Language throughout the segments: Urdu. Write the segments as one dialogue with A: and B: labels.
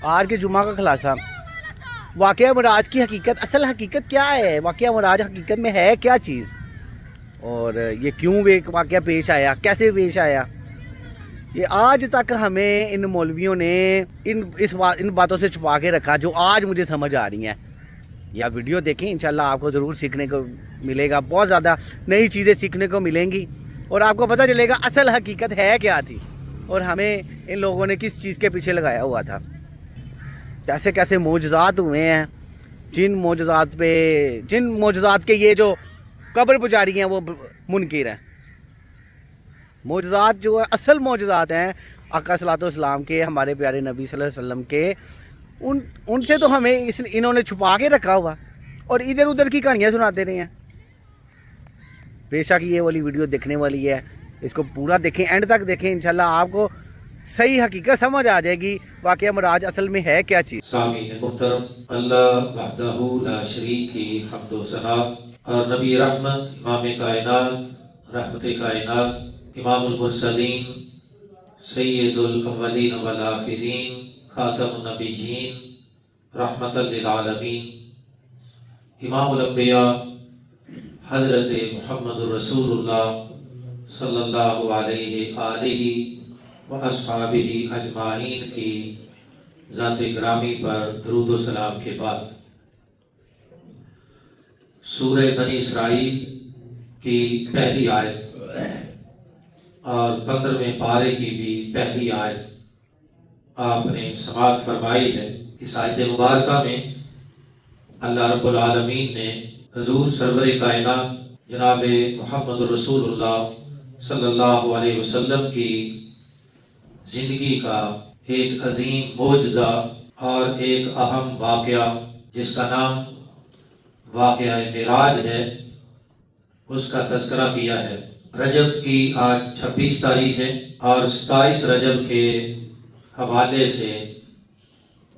A: آج کے جمعہ کا خلاصہ، واقعہ معراج کی حقیقت، اصل حقیقت کیا ہے، واقعہ معراج حقیقت میں ہے کیا چیز، اور یہ کیوں واقعہ پیش آیا، کیسے پیش آیا، یہ آج تک ہمیں ان مولویوں نے ان باتوں سے چھپا کے رکھا جو آج مجھے سمجھ آ رہی ہیں۔ یا ویڈیو دیکھیں، انشاءاللہ آپ کو ضرور سیکھنے کو ملے گا، بہت زیادہ نئی چیزیں سیکھنے کو ملیں گی، اور آپ کو پتہ چلے گا اصل حقیقت ہے کیا تھی، اور ہمیں ان لوگوں نے کس چیز کے پیچھے لگایا ہوا تھا، کیسے کیسے معجزات ہوئے ہیں، جن معجزات کے یہ جو قبر پجاری ہیں وہ منکر ہیں۔ معجزات جو اصل معجزات ہیں آقا صلی اللہ علیہ وسلم کے، ہمارے پیارے نبی صلی اللہ علیہ وسلم کے، ان سے تو ہمیں انہوں نے چھپا کے رکھا ہوا، اور ادھر ادھر کی کہانیاں سناتے رہے ہیں۔ بے شک یہ والی ویڈیو دیکھنے والی ہے، اس کو پورا دیکھیں، اینڈ تک دیکھیں، انشاءاللہ آپ کو صحیح حقیقت سمجھ آ جائے گی واقعہ معراج اصل میں ہے کیا چیز۔
B: سامعین محترم، اللہ وحدہ لا شریک کی حمد و ثنا، اور نبی رحمت، امام کائنات، رحمت کائنات، امام المرسلین، سید الاولین والآخرین، خاتم النبیین، رحمت للعالمین، امام الانبیاء، حضرت محمد رسول اللہ صلی اللہ علیہ آلہ و اصحابہ اجمعین کی ذات گرامی پر درود و سلام کے بعد سورہ بنی اسرائیل کی پہلی آیت اور 15ویں پارے کی بھی پہلی آیت آپ نے سماعت فرمائی ہے۔ اس آیت مبارکہ میں اللہ رب العالمین نے حضور سرور کائنات جناب محمد رسول اللہ صلی اللہ علیہ وسلم کی زندگی کا ایک عظیم معجزہ اور ایک اہم واقعہ جس کا نام واقعہ معراج ہے، اس کا تذکرہ کیا ہے۔ رجب کی آج 26 تاریخ ہے، اور 27 رجب کے حوالے سے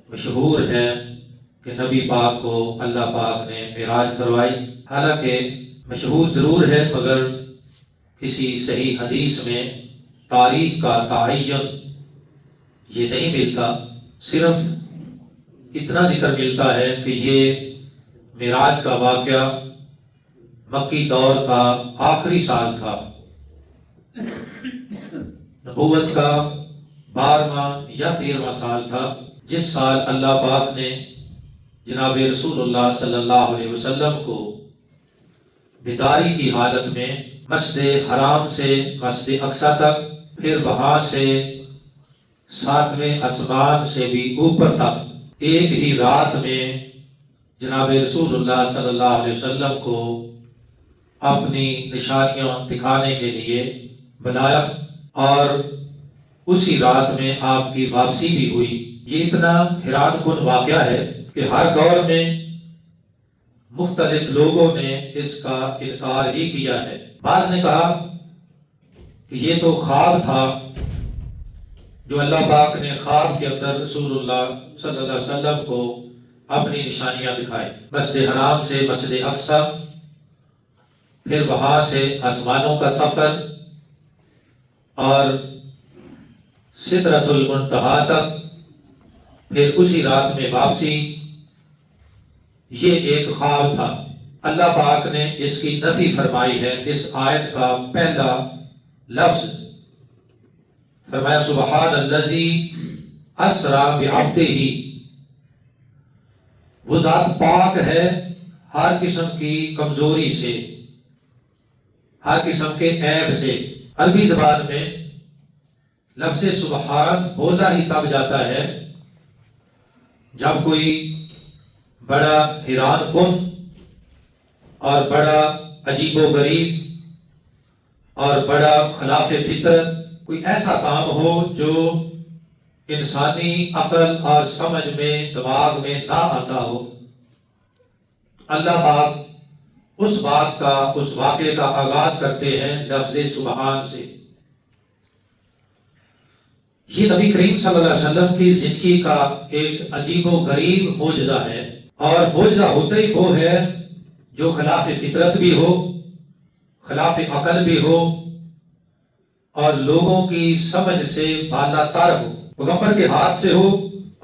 B: مشہور ہے کہ نبی پاک کو اللہ پاک نے معراج کروائی۔ حالانکہ مشہور ضرور ہے، مگر کسی صحیح حدیث میں تاریخ کا تعین یہ نہیں ملتا، صرف اتنا ذکر ملتا ہے کہ یہ معراج کا واقعہ مکی دور کا آخری سال تھا، نبوت کا 12واں یا 13واں سال تھا، جس سال اللہ پاک نے جناب رسول اللہ صلی اللہ علیہ وسلم کو بیداری کی حالت میں مسجد حرام سے مسجد اقصی تک، پھر وہاں سے 7ویں آسمان سے بھی اوپر تک ایک ہی رات میں جناب رسول اللہ صلی اللہ علیہ وسلم کو اپنی نشانیاں دکھانے کے لیے بلایا، اور اسی رات میں آپ کی واپسی بھی ہوئی۔ یہ اتنا حیران کن واقعہ ہے کہ ہر دور میں مختلف لوگوں نے اس کا انکار ہی کیا ہے۔ بعض نے کہا کہ یہ تو خواب تھا جو اللہ پاک نے خواب کے اندر رسول اللہ صلی اللہ علیہ وسلم کو اپنی نشانیاں دکھائی، مسجد حرام سے مسجد اقصی، پھر وہاں سے آسمانوں کا سفر، اور سدرۃ المنتہا تک، پھر اسی رات میں واپسی۔ یہ ایک خواب تھا۔ اللہ پاک نے اس کی نفی فرمائی ہے۔ اس آیت کا پہلا لفظ فرمایا سبحان الذی اسریٰ بعبدہ، وہ ذات پاک ہے ہر قسم کی کمزوری سے، ہر قسم کے عیب سے۔ عربی زبان میں لفظ سبحان بولا ہی تب جاتا ہے جب کوئی بڑا حیران کن اور بڑا عجیب و غریب اور بڑا خلاف فطرت کوئی ایسا کام ہو جو انسانی عقل اور سمجھ میں، دماغ میں نہ آتا ہو۔ اللہ پاک اس بات کا، اس واقعے کا آغاز کرتے ہیں لفظ سبحان سے۔ یہ نبی کریم صلی اللہ علیہ وسلم کی زندگی کا ایک عجیب و غریب معجزہ ہے، اور معجزہ ہوتا ہی وہ ہے جو خلاف فطرت بھی ہو، خلاف عقل بھی ہو، اور لوگوں کی سمجھ سے بالا تر ہو، پیغمبر کے ہاتھ سے ہو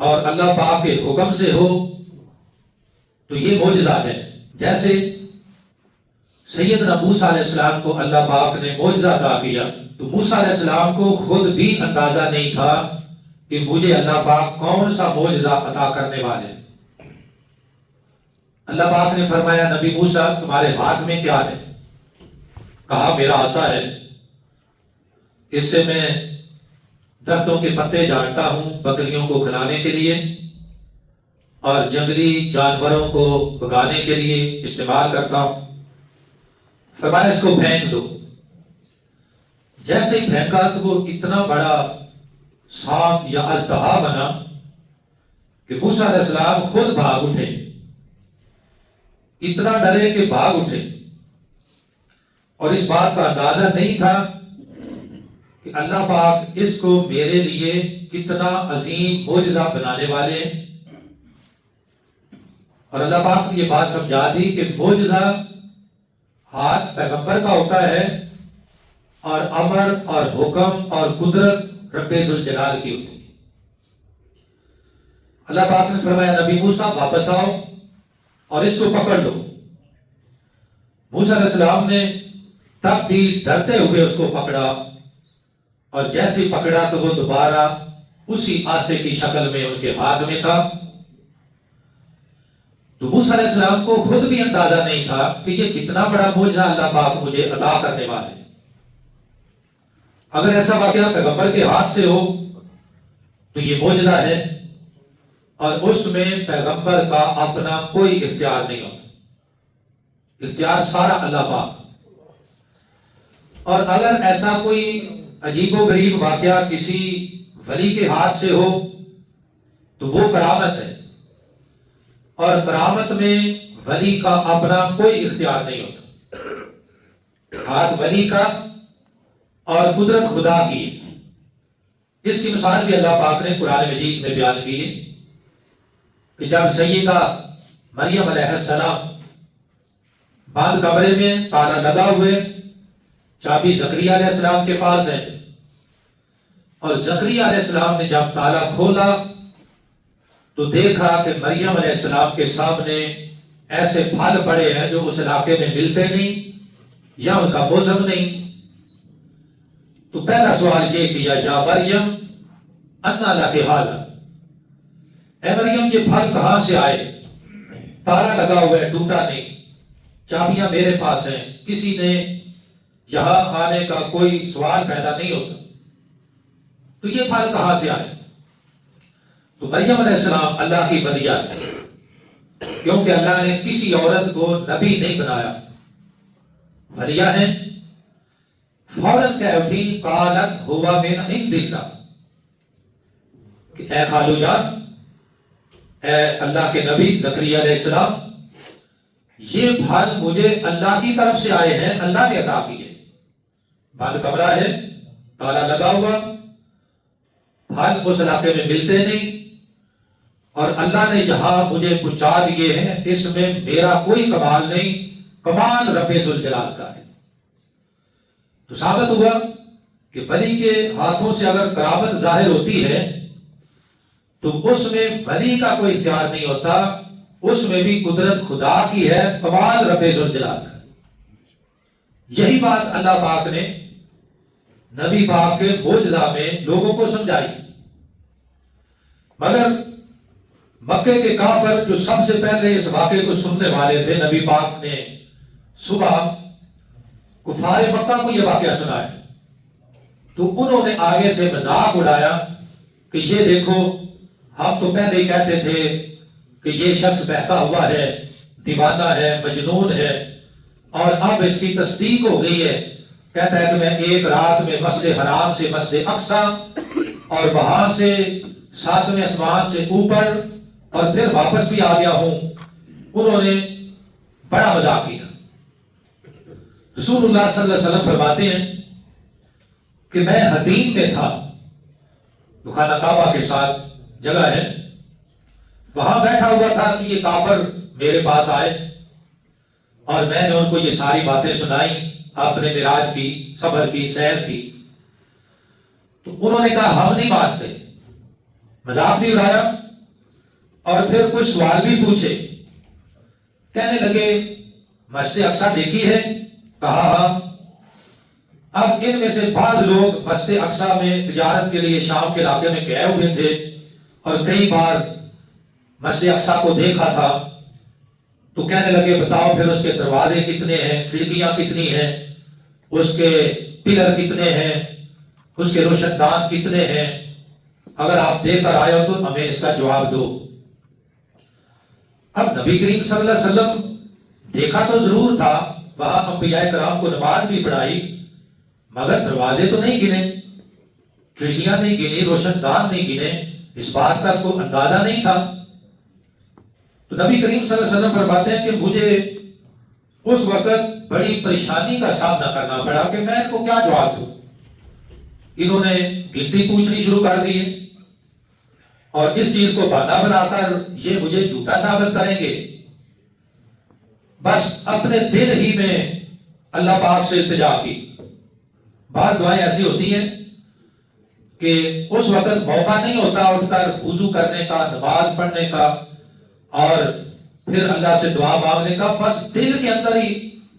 B: اور اللہ پاک کے حکم سے ہو تو یہ معجزہ ہے. جیسے سیدنا موسیٰ علیہ السلام کو اللہ پاک نے معجزہ عطا کیا تو موسیٰ علیہ السلام کو خود بھی اندازہ نہیں تھا کہ مجھے اللہ پاک کون سا معجزہ عطا کرنے والے ہیں. اللہ پاک نے فرمایا نبی موسیٰ تمہارے ہاتھ میں کیا ہے؟ کہا میرا عصا ہے، اس سے میں درختوں کے پتے جاڑتا ہوں بکریوں کو کھلانے کے لیے اور جنگلی جانوروں کو بھگانے کے لیے استعمال کرتا ہوں. فرمایا اس کو پھینک دو. جیسے ہی پھینکا تو وہ اتنا بڑا سانپ یا اژدہا بنا کہ موسیٰ علیہ السلام خود بھاگ اٹھے، اتنا ڈرے کہ بھاگ اٹھے، اور اس بات کا اندازہ نہیں تھا کہ اللہ پاک اس کو میرے لیے کتنا عظیم معجزہ بنانے والے ہیں. اور اللہ پاک نے یہ بات سمجھا دی کہ معجزہ ہاتھ پیغمبر کا ہوتا ہے اور امر اور حکم اور قدرت رب ذوالجلال کی ہوتی ہے. اللہ پاک نے فرمایا نبی موسیٰ واپس آؤ اور اس کو پکڑ لو. موسیٰ علیہ السلام نے تب بھی ڈرتے ہوئے اس کو پکڑا، اور جیسے پکڑا تو وہ دوبارہ اسی آسے کی شکل میں ان کے ہاتھ میں تھا. تو موسیٰ علیہ السلام کو خود بھی اندازہ نہیں تھا کہ یہ کتنا بڑا معجزہ اللہ پاک مجھے عطا کرنے والے. اگر ایسا واقعہ پیغمبر کے ہاتھ سے ہو تو یہ معجزہ ہے، اور اس میں پیغمبر کا اپنا کوئی اختیار نہیں ہوتا، اختیار سارا اللہ پاک. اور اگر ایسا کوئی عجیب و غریب واقعہ کسی ولی کے ہاتھ سے ہو تو وہ کرامت ہے، اور کرامت میں ولی کا اپنا کوئی اختیار نہیں ہوتا، ہاتھ ولی کا اور قدرت خدا کی. اس کی مثال بھی اللہ پاک نے قرآن مجید میں بیان کی ہے کہ جب سیدہ مریم علیہ السلام بند کمرے میں تالا لگا ہوئے، چابی زکریا علیہ السلام کے پاس ہے، اور زکریا علیہ السلام نے جب تالا کھولا تو دیکھا کہ مریم علیہ السلام کے سامنے ایسے پھل پڑے ہیں جو اس علاقے میں ملتے نہیں یا ان کا موسم نہیں. تو پہلا سوال یہ کیا یا مریم انا لک ھذا، اے مریم یہ پھل کہاں سے آئے؟ تالا لگا ہوا ہے، ٹوٹا نہیں، چابیاں میرے پاس ہیں، کسی نے یہاں آنے کا کوئی سوال پیدا نہیں ہوتا، تو یہ پھل کہاں سے آئے؟ تو مریم علیہ السلام اللہ کی ولیہ ہے، کیونکہ اللہ نے کسی عورت کو نبی نہیں بنایا، ولیہ ہے. فوراً کہہ اٹھی قالت هو من عند اللہ، کہ اے خالو جان، اے اللہ کے نبی زکریا علیہ السلام، یہ پھل مجھے اللہ کی طرف سے آئے ہیں، اللہ نے عطا کیے. بند کمرہ ہے، تالا لگا ہوا، پھل اس علاقے میں ملتے نہیں، اور اللہ نے یہاں مجھے پہنچا دیے ہیں، اس میں میرا کوئی کمال نہیں، کمال رب ذوالجلال کا ہے. تو ثابت ہوا کہ ولی کے ہاتھوں سے اگر کرامت ظاہر ہوتی ہے تو اس میں ولی کا کوئی اختیار نہیں ہوتا، اس میں بھی قدرت خدا کی ہے، کمال رب ذوالجلال کا. یہی بات اللہ پاک نے نبی پاک کے معجزہ میں لوگوں کو سمجھائی. مگر مکے کے کافر جو سب سے پہلے اس واقعے کو سننے والے تھے، نبی پاک نے صبح کفار مکہ کو یہ واقعہ سنایا تو انہوں نے آگے سے مذاق اڑایا کہ یہ دیکھو، ہم تو پہلے ہی کہتے تھے کہ یہ شخص بہکا ہوا ہے، دیوانہ ہے، مجنون ہے، اور اب اس کی تصدیق ہو گئی ہے. کہتا ہے کہ میں ایک رات میں مسجد حرام سے مسجد اقصیٰ اور وہاں سے 7ویں آسمان سے اوپر اور پھر واپس بھی آ گیا ہوں. انہوں نے بڑا مذاق کیا. رسول اللہ صلی اللہ علیہ وسلم فرماتے ہیں کہ میں حتیم میں تھا، تو خانہ کعبہ کے ساتھ جگہ ہے، وہاں بیٹھا ہوا تھا کہ یہ کافر میرے پاس آئے اور میں نے ان کو یہ ساری باتیں سنائی، آپ نے معراج کی، صبر کی، سیر کی. تو انہوں نے کہا ہم نہیں مانتے، مذاق بھی اڑایا اور پھر کچھ سوال بھی پوچھے. کہنے لگے مسجد اقصیٰ دیکھی ہے؟ کہا ہاں. اب ان میں سے بعض لوگ مسجد اقصیٰ میں تجارت کے لیے شام کے علاقے میں گئے ہوئے تھے اور کئی بار مسجد اقصیٰ کو دیکھا تھا. تو کہنے لگے بتاؤ پھر اس کے دروازے کتنے ہیں، کھڑکیاں کتنی ہیں، اس کے پلر کتنے ہیں، اس کے روشن دان کتنے ہیں، اگر آپ دیکھ کر آئے ہو تو ہمیں اس کا جواب دو. اب نبی کریم صلی اللہ علیہ وسلم دیکھا تو ضرور تھا، وہاں انبیاء کرام کو نماز بھی پڑھائی، مگر دروازے تو نہیں گنے، کھڑکیاں نہیں گنی، روشن دان نہیں گنے، اس بات کا کوئی اندازہ نہیں تھا. تو نبی کریم صلی اللہ علیہ وسلم فرماتے ہیں کہ مجھے اس وقت بڑی پریشانی کا سامنا کرنا پڑا کہ میں ان کو کیا جواب دوں. انہوں نے گنتی پوچھنی شروع کر دی اور اس چیز کو بہانہ بنا کر یہ مجھے جھوٹا ثابت کریں گے. بس اپنے دل ہی میں اللہ پاک سے التجا کی. بعض دعائیں ایسی ہوتی ہیں کہ اس وقت موقع نہیں ہوتا اٹھ کر وضو کرنے کا، نماز پڑھنے کا اور پھر اللہ سے دعا مانگنے کا، بس دل کے اندر ہی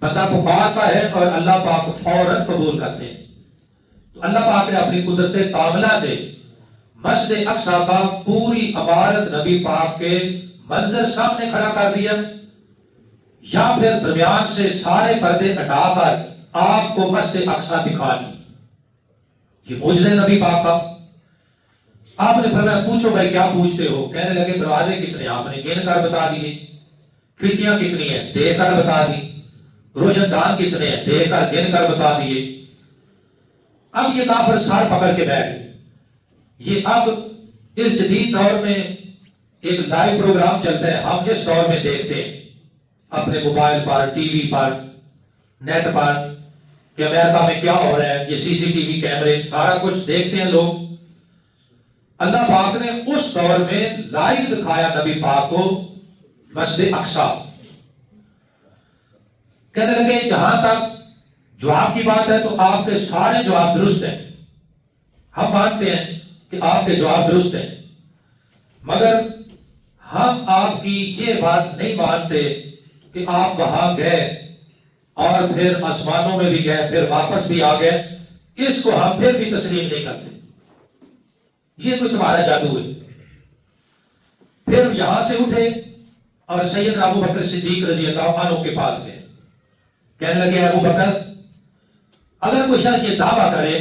B: بندہ پکارتا ہے اور اللہ پاک فوراً قبول کرتے ہیں. تو اللہ پاک نے اپنی قدرت کاملہ سے مسجد اقصیٰ کا پوری عمارت نبی پاک کے منظر سامنے کھڑا کر دیا، یا پھر درمیان سے سارے پردے ہٹا کر آپ کو مسجد اقصیٰ دکھا دی. یہ معجزہ نبی پاک کا. آپ نے فرمایا پوچھو بھائی کیا پوچھتے ہو؟ کہنے لگے دروازے کتنے؟ آپ نے گن کر بتا دیے. کھڑکیاں کتنی ہیں؟ دیکھ کر بتا دی. روشن دان کتنے ہیں؟ دیکھ کر گن کر بتا دیے. اب یہ کافر سار پکڑ کے بیٹھ گئے. یہ اب اس جدید دور میں ایک لائیو پروگرام چلتا ہے، ہم اس دور میں دیکھتے ہیں اپنے موبائل پر، ٹی وی پر، نیٹ پر کہ امریکہ میں کیا ہو رہا ہے، یہ سی سی ٹی وی کیمرے سارا کچھ دیکھتے ہیں لوگ. اللہ پاک نے اس دور میں لائیو دکھایا نبی پاک کو مسجد اقصیٰ. کہنے لگے جہاں تک جواب کی بات ہے تو آپ کے سارے جواب درست ہیں، ہم مانتے ہیں کہ آپ کے جواب درست ہیں، مگر ہم آپ کی یہ بات نہیں مانتے کہ آپ وہاں گئے اور پھر آسمانوں میں بھی گئے پھر واپس بھی آ گئے. اس کو ہم پھر بھی تسلیم نہیں کرتے، یہ کوئی تمہارا جادو ہے. پھر یہاں سے اٹھے اور سیدنا ابو بکر صدیق رضی اللہ عنہ کے پاس گئے. کہنے لگے ابو بکر اگر کوئی شخص یہ دعویٰ کرے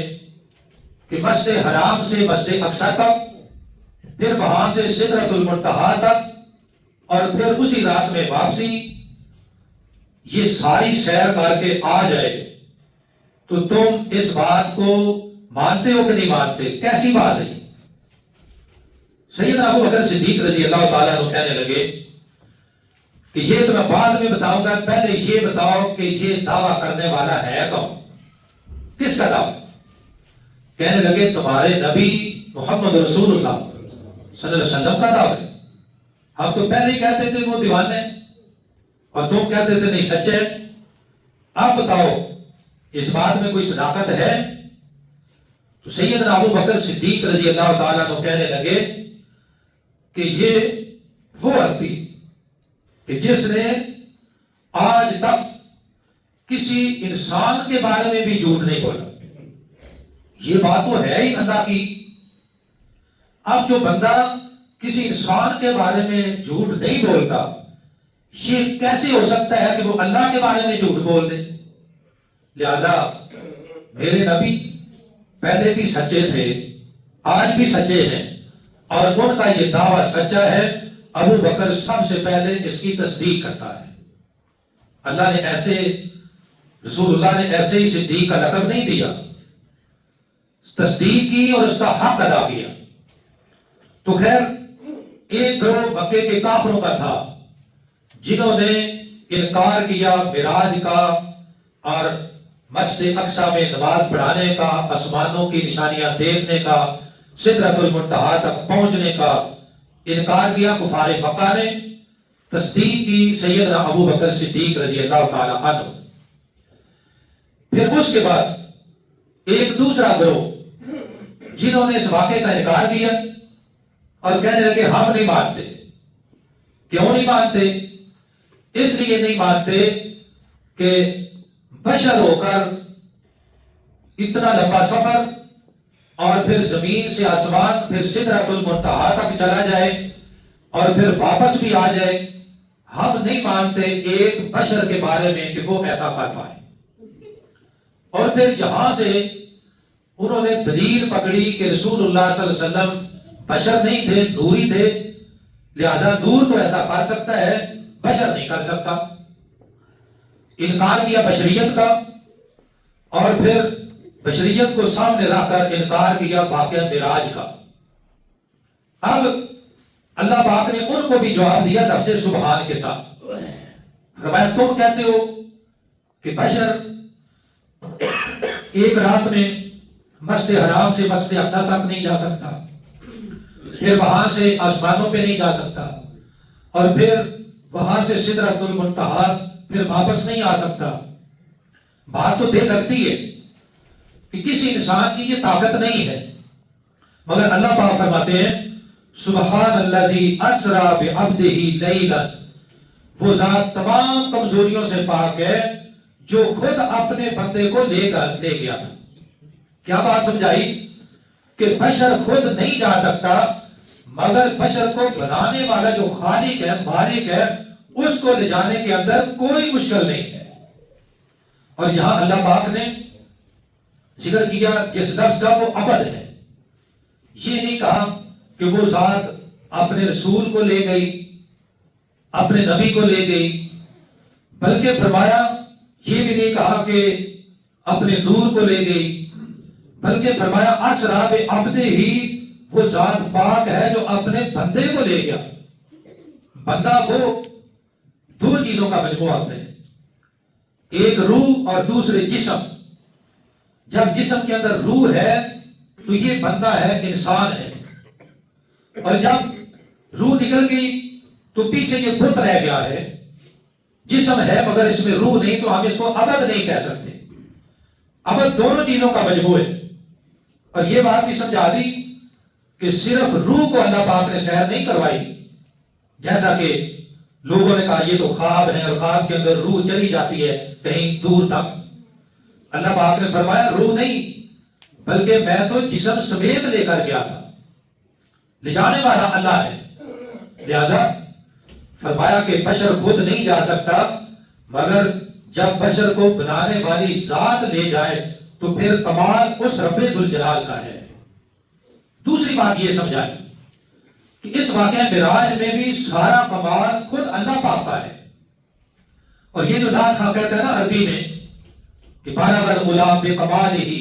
B: کہ مسجد حرام سے مسجد اقصیٰ تک، پھر وہاں سے سدرۃ المنتہا تک اور پھر اسی رات میں واپسی، یہ ساری سیر کر کے آ جائے، تو تم اس بات کو مانتے ہو کہ نہیں مانتے؟ کیسی بات ہے؟ سیدنا ابو بکر صدیق رضی اللہ تعالیٰ عنہ کہنے لگے کہ یہ تو میں بعد میں بتاؤں گا، پہلے یہ بتاؤ کہ یہ دعویٰ کرنے والا ہے کون، کس کا دعویٰ؟ کہنے لگے تمہارے نبی محمد رسول اللہ صلی اللہ علیہ وسلم کا دعویٰ ہے. ہم تو پہلے ہی کہتے تھے وہ دیوانے ہیں اور تم کہتے تھے نہیں سچے. اب بتاؤ اس بات میں کوئی صداقت ہے؟ تو سیدنا ابو بکر صدیق رضی اللہ تعالیٰ عنہ کہنے لگے کہ یہ وہ ہستی کہ جس نے آج تک کسی انسان کے بارے میں بھی جھوٹ نہیں بولا. یہ بات تو ہے ہی اللہ کی. اب جو بندہ کسی انسان کے بارے میں جھوٹ نہیں بولتا، یہ کیسے ہو سکتا ہے کہ وہ اللہ کے بارے میں جھوٹ بول دے؟ لہذا میرے نبی پہلے بھی سچے تھے، آج بھی سچے ہیں، اور ان کا یہ دعویٰ سچا ہے. ابو بکر سب سے پہلے اس کی تصدیق کرتا ہے. اللہ نے ایسے، رسول اللہ نے ایسے ہی صدیق کا لقب نہیں دیا، تصدیق کی اور اس کا حق ادا کیا. تو خیر ایک گروہ مکے کے کافروں کا تھا جنہوں نے انکار کیا معراج کا اور مسجد اقصیٰ میں نماز پڑھانے کا، آسمانوں کی نشانیاں دیکھنے کا، سدرۃ المنتہا تک پہنچنے کا انکار کیا. کفار مکہ نے تصدیق کی سیدنا ابو بکر صدیق رضی اللہ تعالی عنہ. پھر اس کے بعد ایک دوسرا گروہ جنہوں نے اس واقعے کا انکار کیا اور کہنے لگے ہم نہیں مانتے، کیوں نہیں مانتے؟ اس لیے نہیں مانتے کہ بشر ہو کر اتنا لمبا سفر اور پھر زمین سے آسمان پھر سدرۃ المنتہا تک چلا جائے اور پھر واپس بھی آ جائے. ہم نہیں مانتے ایک بشر کے بارے میں کہ وہ ایسا کر پائے. اور پھر یہاں سے انہوں نے دلیل پکڑی کہ رسول اللہ صلی اللہ علیہ وسلم بشر نہیں تھے، نوری تھے، لہذا نور تو ایسا کر سکتا ہے، بشر نہیں کر سکتا. انکار کیا بشریت کا، اور پھر بشریت کو سامنے رکھ کر انکار کیا واقعہ معراج کا. اب اللہ پاک نے ان کو بھی جواب دیا لفظ سبحان کے ساتھ. فرمایا تم کہتے ہو کہ بشر ایک رات میں مسجد حرام سے مسجد اقصی تک نہیں جا سکتا، پھر وہاں سے آسمانوں پہ نہیں جا سکتا، اور پھر وہاں سے سدرۃ المنتہا پھر واپس نہیں آ سکتا. بات تو دل لگتی ہے کہ کسی انسان کی یہ طاقت نہیں ہے، مگر اللہ پاک فرماتے ہیں سبحان الذی اسری بعبدہ لیلا. وہ ذات تمام کمزوریوں سے پاک ہے جو خود اپنے بندے کو لے گیا تھا. کیا بات سمجھائی؟ کہ بشر خود نہیں جا سکتا، مگر بشر کو بنانے والا جو خالق ہے، مالک ہے، اس کو لے جانے کے اندر کوئی مشکل نہیں ہے. اور یہاں اللہ پاک نے ذکر کیا جس لفظ کا وہ ابد ہے. یہ نہیں کہا کہ وہ ذات اپنے رسول کو لے گئی، اپنے نبی کو لے گئی، بلکہ فرمایا یہ بھی نہیں کہا کہ اپنے نور کو لے گئی، بلکہ فرمایا اسری بعبدہ ہی، وہ ذات پاک ہے جو اپنے بندے کو لے گیا. بندہ وہ دو چیزوں کا مجموعہ ہوتا ہے، ایک روح اور دوسرے جسم. جب جسم کے اندر روح ہے تو یہ بندہ ہے، انسان ہے. اور جب روح نکل گئی تو پیچھے یہ بت رہ گیا ہے. جسم ہے مگر اس میں روح نہیں، تو ہم اس کو ابد نہیں کہہ سکتے. ابد دونوں چیزوں کا مجموع ہے. اور یہ بات بھی سمجھا دی کہ صرف روح کو اللہ پاک نے سیر نہیں کروائی، جیسا کہ لوگوں نے کہا یہ تو خواب ہے اور خواب کے اندر روح چلی جاتی ہے کہیں دور تک. اللہ پاک نے فرمایا روح نہیں، بلکہ میں تو جسم سمیت لے کر گیا تھا. لے جانے والا اللہ ہے. لہذا فرمایا کہ بشر خود نہیں جا سکتا، مگر جب بشر کو بنانے والی ذات لے جائے تو پھر کمال اس رب ذوالجلال کا ہے. دوسری بات یہ سمجھائی کہ اس واقعہ معراج میں بھی سارا کمال خود اللہ پاک کا ہے. اور یہ جو نعت خواں کہتا ہے نا عربی میں کہ بالغ العلا بکمالہ،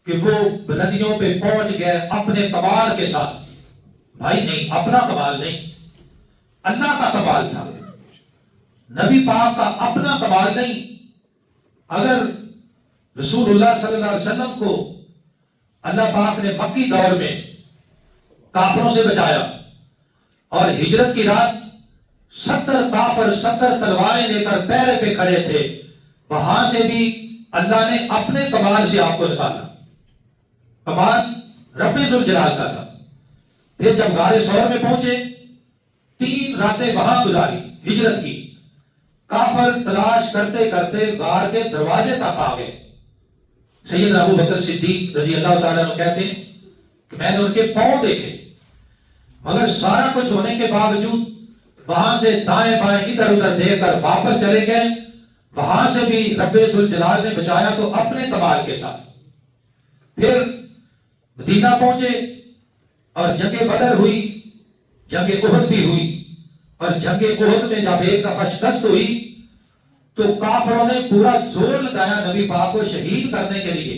B: کہ وہ بلندیوں پہ پہنچ گئے اپنے کمال کے ساتھ. بھائی نہیں، اپنا کمال نہیں، اللہ کا کمال تھا. نبی پاک کا اپنا کمال نہیں. اگر رسول اللہ صلی اللہ علیہ وسلم کو اللہ پاک نے مکی دور میں کافروں سے بچایا اور ہجرت کی رات 70 کافر 70 تلواریں لے کر پیرے پہ کھڑے تھے، وہاں سے بھی اللہ نے اپنے کمال سے آپ کو نکالا. کمال رب ذوالجلال کا تھا. پھر جب غار ثور میں پہنچے 3 راتیں وہاں گزاری ہجرت کی. کافر تلاش کرتے کرتے غار کے دروازے تک آ گئے. سیدنا ابو بکر صدیق رضی اللہ تعالیٰ عنہ کہتے ہیں کہ میں نے ان کے پاؤں دیکھے، مگر سارا کچھ ہونے کے باوجود وہاں سے دائیں بائیں ادھر ادھر دیکھ کر واپس چلے گئے. وہاں سے بھی رب ذوالجلال نے بچایا تو اپنے کمال کے ساتھ. پھر مدینہ پہنچے اور جنگ بدر ہوئی، جنگ احد بھی ہوئی. اور جنگ احد میں جب ایک دفعہ شکست ہوئی تو کافروں نے پورا زور لگایا نبی پاک کو شہید کرنے کے لیے.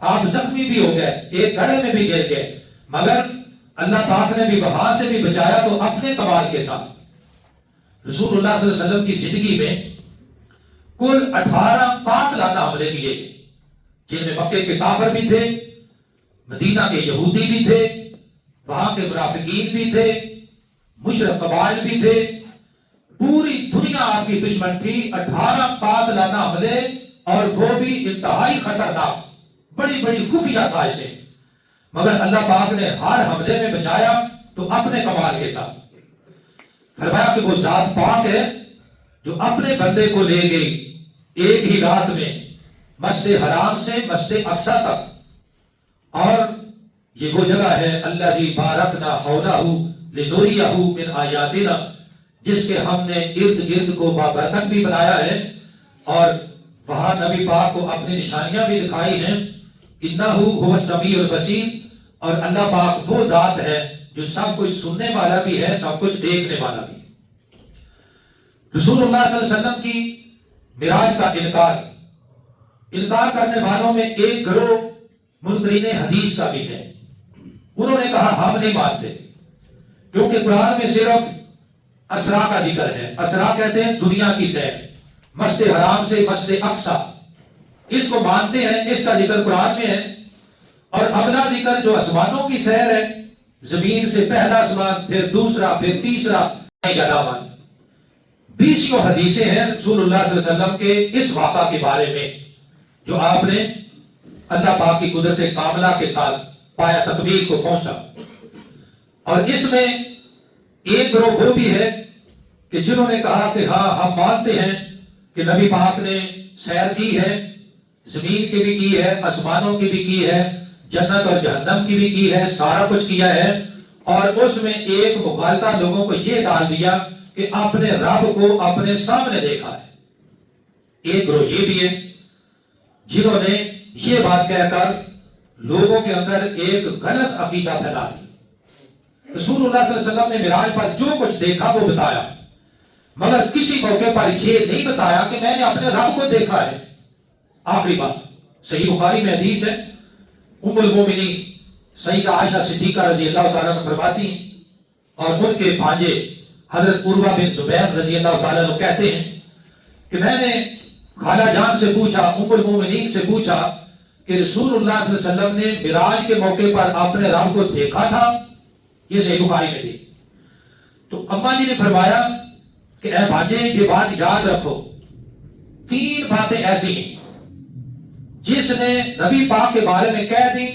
B: آپ زخمی بھی ہو گئے، ایک گڑھے میں بھی گر گئے، مگر اللہ پاک نے بھی وہاں سے بھی بچایا تو اپنے کمال کے ساتھ. رسول اللہ صلی اللہ علیہ وسلم کی زندگی میں کل 18 قاتلانہ حملے کیے، جن میں مکے کے کافر بھی تھے، مدینہ کے یہودی بھی تھے، وہاں کے منافقین بھی تھے، مشرک قبائل بھی تھے. پوری دنیا آپ کی دشمن تھی. 18 قاتلانہ حملے، اور وہ بھی انتہائی خطرناک، بڑی بڑی خفیہ سازشیں، مگر اللہ پاک نے ہر حملے میں بچایا تو اپنے کمال کے ساتھ. فرمایا کہ وہ ذات پاک ہے جو اپنے بندے کو لے گئی ایک ہی رات میں مسجد حرام سے مسجد اقصی تک، اور یہ وہ جگہ ہے الذی بارکنا حولہ لنریہ من آیاتنا، جس کے ہم نے ارد گرد کو بابرکت بھی بنایا ہے، اور وہاں نبی پاک کو اپنی نشانیاں بھی دکھائی ہیں۔ انہ هو السمیع البصیر، اور اللہ پاک وہ ذات ہے جو سب کچھ سننے والا بھی ہے، سب کچھ دیکھنے والا بھی ہے۔ رسول اللہ صلی اللہ علیہ وسلم کی معراج کا انکار کرنے والوں میں ایک گروہ منکرین حدیث کا بھی ہے۔ انہوں نے کہا ہم نہیں مانتے، کیونکہ قرآن میں صرف اسرا کا ذکر ہے۔ اسرا کہتے ہیں دنیا کی سیر، مسجد حرام سے مسجد اقصی، اس کو مانتے ہیں، اس کا ذکر قرآن میں ہے۔ اور اگلا ذکر جو آسمانوں کی سیر ہے، زمین سے پہلا آسمان، پھر دوسرا، پھر تیسرا، 20 حدیثیں ہیں رسول اللہ صلی اللہ علیہ وسلم کے اس واقعہ کے بارے میں، جو آپ نے اللہ پاک کی قدرت کاملہ کے ساتھ پایا تکمیل کو پہنچا۔ اور اس میں ایک گروہ وہ بھی ہے کہ جنہوں نے کہا کہ ہاں ہم مانتے ہیں کہ نبی پاک نے سیر کی ہے، زمین کی بھی کی ہے، آسمانوں کی بھی کی ہے، جنت اور جہنم کی بھی کی ہے، سارا کچھ کیا ہے۔ اور اس میں ایک مغالطہ لوگوں کو یہ ڈال دیا کہ اپنے رب کو اپنے سامنے دیکھا ہے۔ ایک گروہ یہ بھی ہے جنہوں نے یہ بات کہہ کر لوگوں کے اندر ایک غلط عقیدہ پھیلا دی۔ رسول اللہ صلی اللہ علیہ وسلم نے معراج پر جو کچھ دیکھا وہ بتایا، مگر کسی موقع پر یہ نہیں بتایا کہ میں نے اپنے رب کو دیکھا ہے۔ آخری بات صحیح بخاری میں حدیث ہے، ام المومنین سیدہ عائشہ صدیقہ رضی اللہ تعالیٰ عنہ فرماتی ہیں، اور ان کے بھانجے حضرت عروہ بن زبیر رضی اللہ تعالیٰ عنہ کہتے ہیں کہ میں نے خالہ جان سے پوچھا، ام المومنین سے پوچھا کہ رسول اللہ صلی اللہ علیہ وسلم نے معراج کے موقع پر اپنے رب کو دیکھا تھا؟ یہ صحیح بخاری میں تھی۔ تو اماں جی نے فرمایا کہ اے بھانجے یہ بات یاد رکھو، 3 باتیں ایسی ہیں جس نے نبی پاک کے بارے میں کہہ دی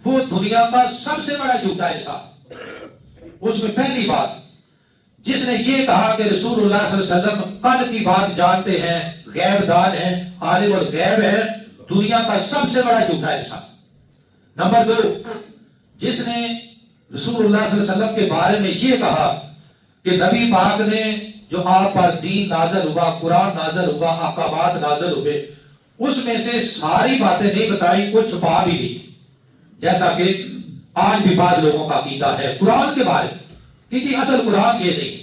B: وہ دنیا کا سب سے بڑا جھوٹا انسان۔ اس میں پہلی بات، جس نے یہ کہا کہ رسول اللہ صلی اللہ علیہ وسلم قل کی بات جانتے ہیں، غیب دان ہیں، عالم الغیب ہے، دنیا کا سب سے بڑا جھوٹا انسان۔ نمبر 2، جس نے رسول اللہ صلی اللہ علیہ وسلم کے بارے میں یہ کہا کہ نبی پاک نے جو آپ پر دین نازل ہوا، قرآن نازل ہوا، احکامات نازل ہوئے، اس میں سے ساری باتیں نہیں بتائی، کچھ چھپا بھی دی، جیسا کہ آج بھی بعض لوگوں کا عقیدہ ہے قرآن کے بارے میں، کیونکہ اصل قرآن یہ نہیں،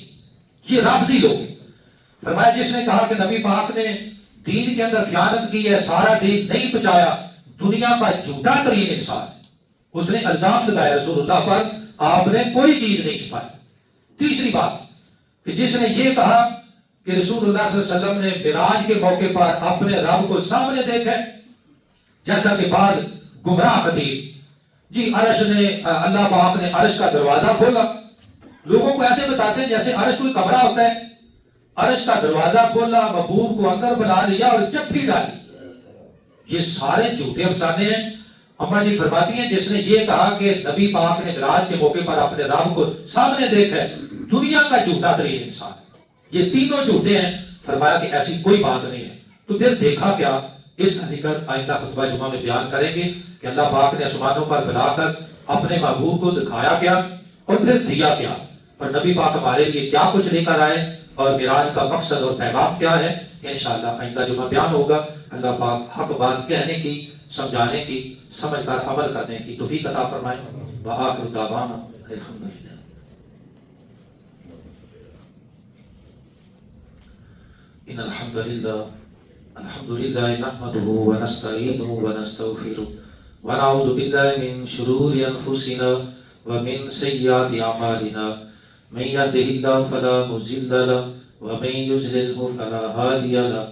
B: یہ رافضی لوگ ہیں۔ فرمایا جس نے کہا کہ نبی پاک نے دین کے اندر خیانت کی ہے، سارا دین نہیں پہنچایا، دنیا کا جھوٹا ترین انسان ہے۔ اس نے الزام لگایا رسول اللہ پر، آپ نے کوئی چیز نہیں چھپائی۔ تیسری بات کہ جس نے یہ کہا کہ رسول اللہ صلی اللہ علیہ وسلم نے معراج کے موقع پر اپنے رب کو سامنے دیکھا، جیسا کہ بعض گمراہ خطیب جی عرش نے، اللہ پاک نے عرش کا دروازہ کھولا، لوگوں کو ایسے بتاتے ہیں جیسے عرش کوئی کمرہ ہوتا ہے، عرش کا دروازہ کھولا، محبوب کو اندر بلا لیا اور چپٹی ڈالی۔ یہ سارے جھوٹے افسانے ہیں۔ اماں جی فرماتی ہیں جس نے یہ کہا کہ نبی پاک نے معراج کے موقع پر اپنے رب کو سامنے دیکھا ہے، دنیا کا جھوٹا ترین انسان ہے۔ یہ تینوں جھوٹے ہیں۔ فرمایا کہ ایسی کوئی بات نہیں ہے۔ تو پھر دیکھا کیا؟ اس کا ذکر آئندہ خطبہ جمعہ میں بیان کریں گے کہ اللہ پاک نے آسمانوں پر بلا کر اپنے محبوب کو دکھایا کیا اور پھر دیا کیا، اور نبی پاک ہمارے لیے کیا کچھ لے کر آئے، اور معراج کا مقصد اور پیغام کیا ہے، انشاءاللہ آئندہ جمعہ بیان ہوگا۔ اللہ پاک حق بات کہنے کی، سمجھانے کی، سمجھ کر عمل کرنے کی توفیق عطا فرمائے۔ وآخر دعوانا الحمدللہ۔ ان الحمد لله نحمده ونستعينه ونستغفره ونعوذ بالله من شرور انفسنا ومن سيئات اعمالنا، من يهده الله فلا مضل له ومن يضلل فلا هادي له،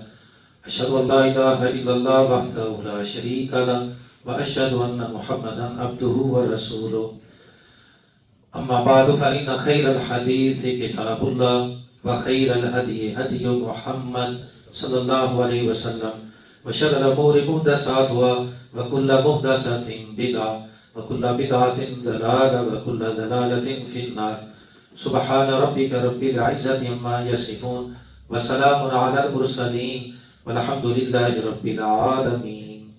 B: اشهد ان لا اله الا الله وحده لا شريك له واشهد ان محمدا عبده ورسوله، اما بعد فان خير الحديث كتاب الله وخير الهدي هدي محمد صلى الله عليه وسلم، وشر الأمور محدثاتها وكل محدثة بدعة وكل بدعة ضلالة وكل ضلالة في النار۔ سبحان ربک رب العزت عما یصفون وسلام علی المرسلین والحمد للہ رب العالمین.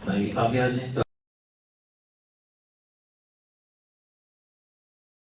B: بھائی آگے آ جائیں.